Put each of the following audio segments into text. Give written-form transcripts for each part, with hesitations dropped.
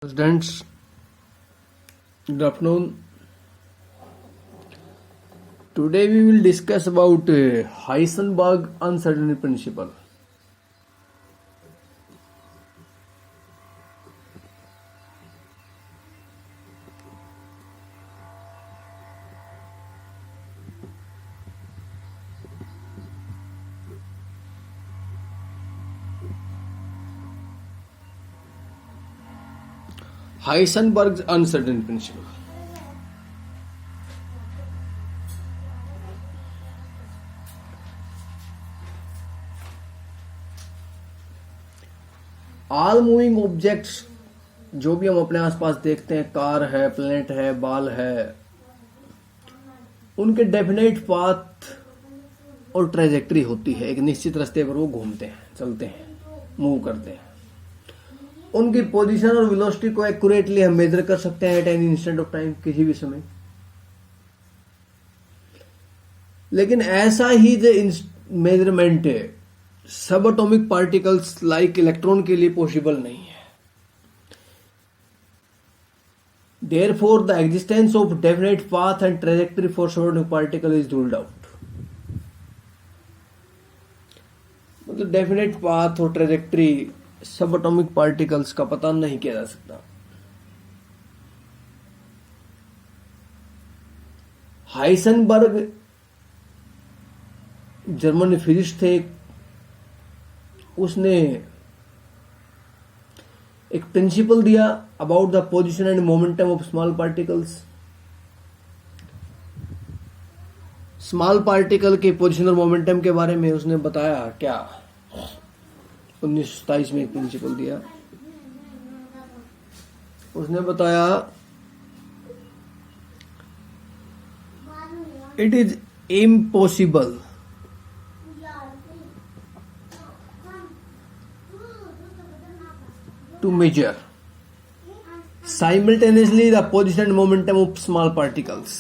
Students, good afternoon. Today we will discuss about Heisenberg uncertainty principle. Heisenberg's uncertainty principle. All moving objects जो भी हम अपने आसपास देखते हैं, कार है, प्लेनेट है, बाल है, उनके डेफिनेट पाथ और ट्रेजेक्ट्री होती है। एक निश्चित रास्ते पर वो घूमते हैं, चलते हैं, मूव करते हैं। उनकी पोजीशन और वेलोसिटी को एक्यूरेटली हम मेजर कर सकते हैं at any instant of time, किसी भी समय। लेकिन ऐसा ही जो मेजरमेंट सब एटॉमिक पार्टिकल्स लाइक इलेक्ट्रॉन के लिए पॉसिबल नहीं है। Therefore, the existence of definite path and trajectory for subatomic particle is ruled out. मतलब डेफिनेट पाथ और ट्रेजेक्ट्री सब एटॉमिक पार्टिकल्स का पता नहीं किया जा सकता। हाइसेनबर्ग जर्मन फिजिस्ट थे। उसने एक प्रिंसिपल दिया about the position and momentum of small particles. Small particle के पोजीशन और मोमेंटम के बारे में उसने बताया। क्या 1927 में एक प्रिंसिपल दिया। उसने बताया it is impossible to measure simultaneously the position and momentum of small particles.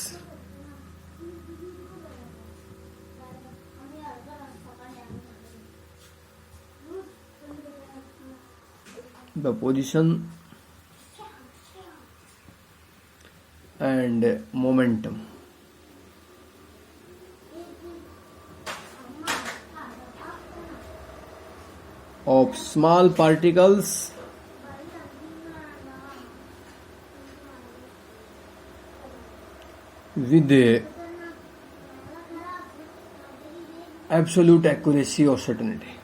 The position and momentum of small particles with absolute accuracy or certainty.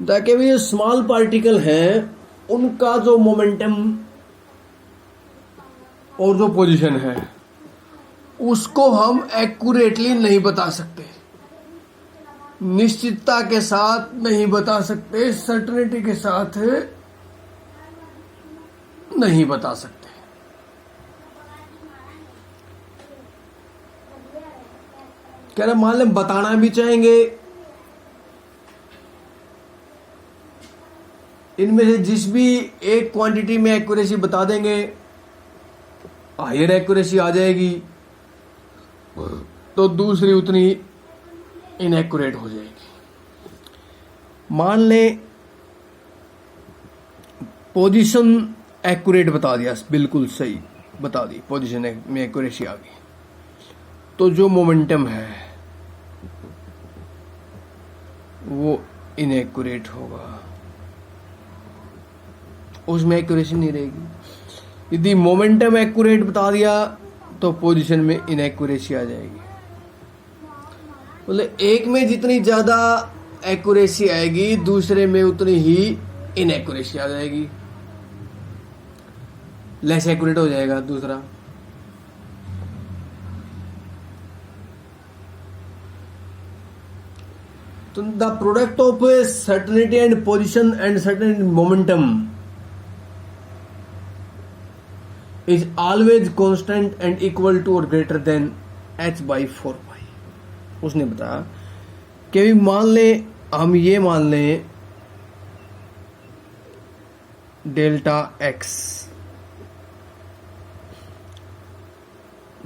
ताकि भी स्मॉल पार्टिकल हैं, उनका जो मोमेंटम और जो पोजीशन है उसको हम एक्यूरेटली नहीं बता सकते, निश्चितता के साथ नहीं बता सकते, सर्टेनिटी के साथ नहीं बता सकते। कह रहे मान लें बताना भी चाहेंगे, इनमें से जिस भी एक क्वांटिटी में एक्यूरेसी बता देंगे, हायर एक्यूरेसी आ जाएगी, तो दूसरी उतनी इनएक्यूरेट हो जाएगी। मान लें पोजीशन एक्यूरेट बता दिया, बिल्कुल सही बता दी, पोजीशन में एक्यूरेसी आ गई, तो जो मोमेंटम है वो इनएक्यूरेट होगा, उसमें एक्यूरेसी नहीं रहेगी। यदि मोमेंटम एक्यूरेट बता दिया तो पोजीशन में इनएक्यूरेसी आ जाएगी। मतलब एक में जितनी ज्यादा एक्यूरेसी आएगी, दूसरे में उतनी ही इनएक्यूरेसी आ जाएगी, लेस एक्यूरेट हो जाएगा दूसरा। तो the product of certainty and position and certain momentum is always constant and equal to or greater than h/4π। उसने बताया कि मान लें, हम ये मान लें डेल्टा x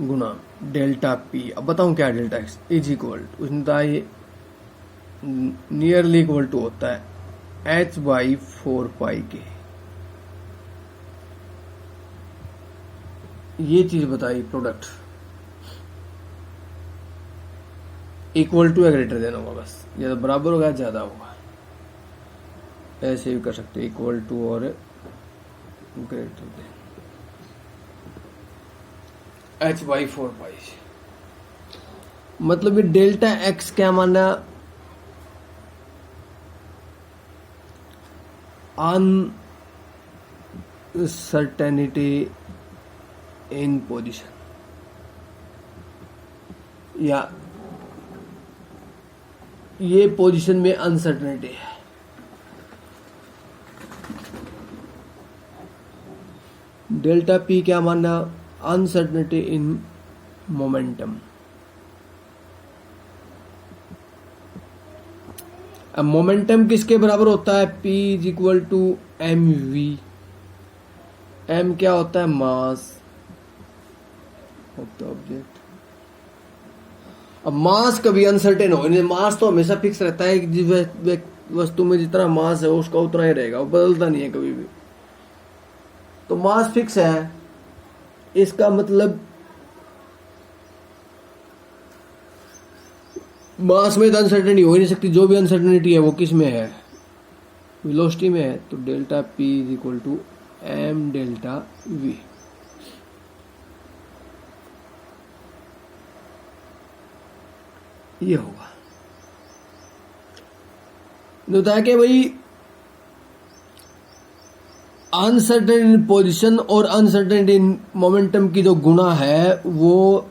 गुना डेल्टा पी। अब बताऊं क्या डेल्टा एक्स इज इक्वल, उसने बताया ये नियरली इक्वल टू होता है h/4 के। ये चीज बताई प्रोडक्ट इक्वल टू या ग्रेटर देन होगा, बस या तो बराबर होगा ज्यादा होगा, ऐसे भी कर सकते हैं इक्वल टू और ग्रेटर देन h/4। मतलब ये डेल्टा एक्स क्या माना, अनसर्टेनिटी इन पोजीशन, या ये पोजीशन में अनसर्टेनिटी है। डेल्टा पी क्या मानना, अनसर्टेनिटी इन मोमेंटम। अब मोमेंटम किसके बराबर होता है, P is equal to M V. M क्या होता है, मास ऑफ द ऑब्जेक्ट। अब मास कभी अनसर्टेन हो नहीं, मास तो हमेशा फिक्स रहता है कि जिस वस्तु में जितना मास है उसका उतना ही रहेगा, वो बदलता नहीं है कभी भी। तो मास फिक्स है, इसका मतलब मास में तो अनसर्टेनिटी हो ही नहीं सकती। जो भी अनसर्टेनिटी है वो किस में है, वेलोसिटी में है। तो delta P is equal to M delta V. ये होगा बताया कि भाई अनसर्टेन इन पोजिशन और अनसर्टेन इन मोमेंटम की जो गुणा है वो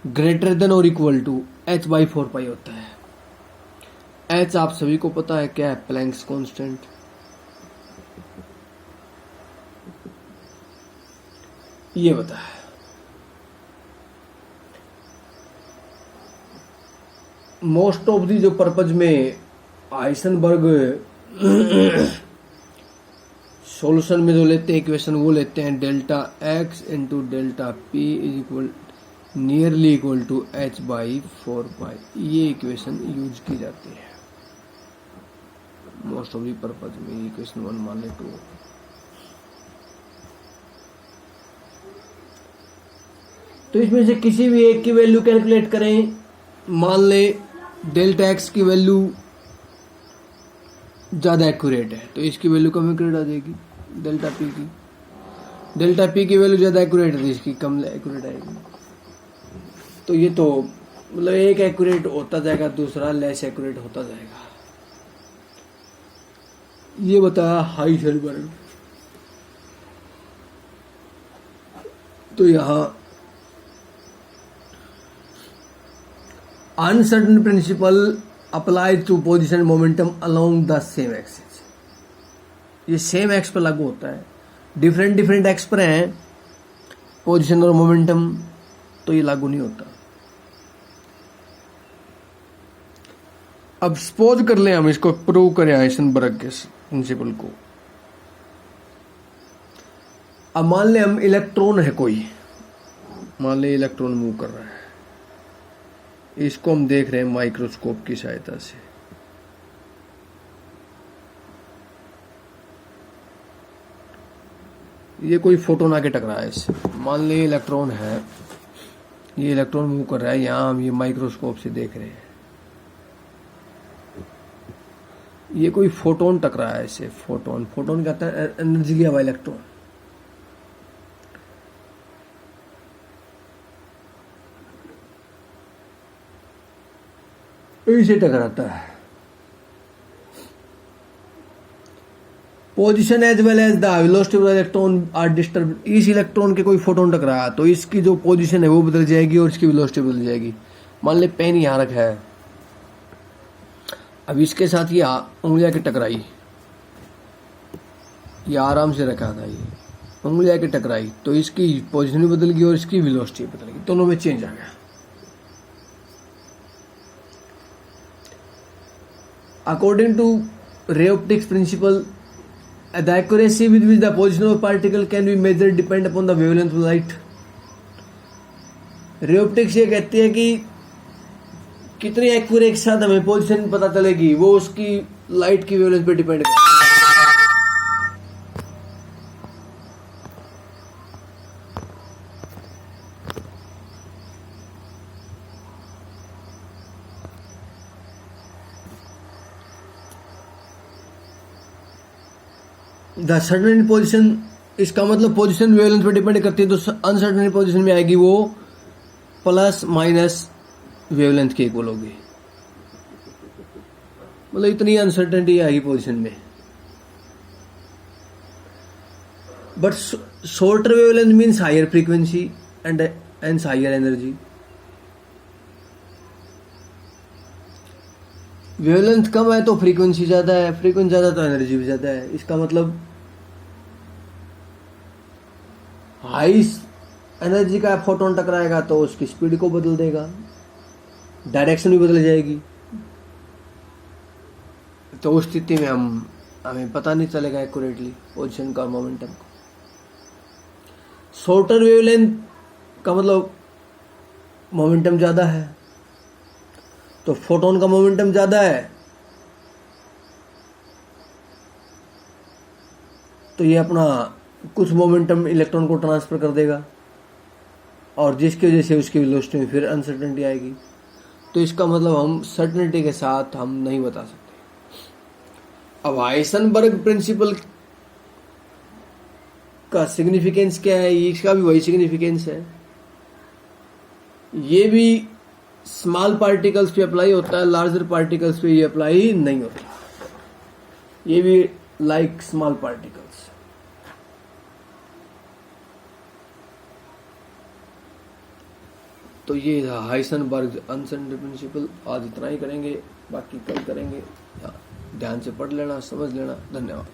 ग्रेटर देन और इक्वल टू h/4 होता है। h आप सभी को पता है क्या है, प्लैंक्स कांस्टेंट। ये बता है। मोस्ट ऑफ दी जो पर्पज में हाइसेनबर्ग सॉल्यूशन में जो लेते हैं इक्वेशन, वो लेते हैं delta X into delta P is equal nearly equal to h/4। ये इक्वेशन यूज की जाती है मोस्ट ऑफ दी पर्पज में। इक्वेशन 1 मान ले 2। तो इसमें से किसी भी एक की वैल्यू कैलकुलेट करें। मान ले डेल्टा एक्स की वैल्यू ज्यादा एक्यूरेट है तो इसकी वैल्यू कम एक्यूरेट आ जाएगी। डेल्टा पी की वैल्यू ज्यादा एक्यूरेट है तो इसकी कम एक्यूरेट आएगी। तो ये तो मतलब एक एक्यूरेट होता जाएगा, दूसरा लेस एक्यूरेट होता जाएगा। ये बताया हाइसेनबर्ग। तो यहां uncertain principle applied to position momentum along the same axis. ये सेम एक्स पर लागू होता है, डिफरेंट एक्स पर हैं पोजीशन और मोमेंटम, तो ये लागू नहीं होता। अब सपोज कर ले हम इसको प्रूव करें हाइसेनबर्ग के प्रिंसिपल को। अब मान ले हम इलेक्ट्रॉन है कोई, मान ले इलेक्ट्रॉन मूव कर रहा है, इसको हम देख रहे हैं माइक्रोस्कोप की सहायता से। ये कोई फोटोन आके टकरा है इससे। मान लीजिए इलेक्ट्रॉन है, ये इलेक्ट्रॉन मूव कर रहा है, यहां हम ये माइक्रोस्कोप से देख रहे हैं। ये कोई फोटोन टकरा है इससे। फोटोन कहता है एनर्जी लिया हुआ इलेक्ट्रॉन। इसे टकराता है। Position as well as the velocity of the electron are disturb. इस इलेक्ट्रॉन के कोई फोटोन टकराया तो इसकी जो पोजीशन है वो बदल जाएगी और इसकी वेलोसिटी बदल जाएगी। मान ले पेन यहां रखा है, अब इसके साथ ये उंगलियां के टकराई, ये आराम से रखा था, ये उंगलियां के टकराई तो इसकी पोजीशन भी बदल गई और इसकी वेलोसिटी बदल गई, दोनों में चेंज आ गया। According to ray optics principle, the accuracy with which the position of a particle can be measured depend upon the wavelength of light. Ray optics ये कहती है कि कितनी एक्यूरेट के साथ हमें पोजीशन पता चलेगी, वो उसकी लाइट की वेवलेंथ पे डिपेंड करता है। द सर्टेन पोजीशन, इसका मतलब पोजीशन वेवलेंथ पे डिपेंड करती है, तो अनसर्टेन पोजीशन में आएगी वो प्लस माइनस वेवलेंथ के इक्वल होगी। मतलब इतनी अनसर्टेनिटी आएगी पोजीशन में। But shorter wavelength means higher frequency and higher energy. Wavelength कम है तो फ्रीक्वेंसी ज्यादा है, फ्रीक्वेंसी ज्यादा तो एनर्जी भी ज्यादा है। इसका मतलब हाई एनर्जी का फोटोन टकराएगा तो उसकी स्पीड को बदल देगा, डायरेक्शन भी बदल जाएगी। तो उस स्थिति में हमें पता नहीं चलेगा एक्यूरेटली पोजीशन का, मोमेंटम को। शॉर्टर वेवलेंथ का मतलब मोमेंटम ज्यादा है, तो फोटोन का मोमेंटम ज्यादा है, तो ये अपना कुछ मोमेंटम इलेक्ट्रॉन को ट्रांसफर कर देगा, और जिसकी वजह से उसकी वेलोसिटी में फिर अनसर्टेनिटी आएगी। तो इसका मतलब हम सर्टेनिटी के साथ हम नहीं बता सकते। अब हाइसेनबर्ग प्रिंसिपल का सिग्निफिकेंस क्या है, इसका भी वही सिग्निफिकेंस है। ये भी स्मॉल पार्टिकल्स पे अप्लाई होता है, लार्जर पार्टिकल्स पे ये अप्लाई नहीं होता। ये भी लाइक स्मॉल पार्टिकल्स। तो ये था हाइसेनबर्ग अनसर्टेनिटी प्रिंसिपल। आज इतना ही करेंगे, बाकी कल करेंगे। ध्यान से पढ़ लेना, समझ लेना। धन्यवाद।